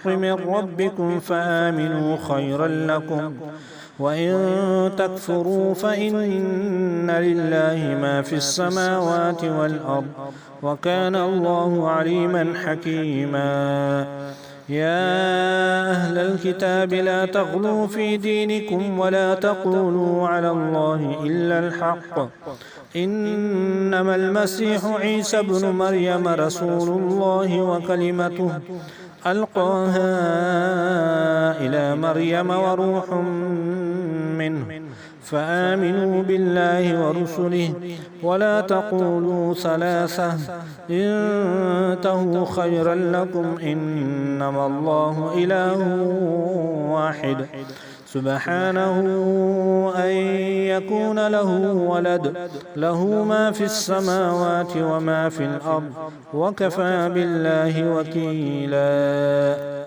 من ربكم فآمنوا خيرا لكم، وإن تكفروا فإن لله ما في السماوات والأرض، وكان الله عليما حكيما. يا أهل الكتاب لا تغلوا في دينكم ولا تقولوا على الله إلا الحق، إنما المسيح عيسى ابن مريم رسول الله وكلمته ألقاها إلى مريم وروح منه، فآمنوا بالله ورسله ولا تقولوا ثلاثة، انتهوا خيرا لكم، إنما الله إله واحد، سبحانه أن يكون له ولد، له ما في السماوات وما في الأرض، وكفى بالله وكيلا.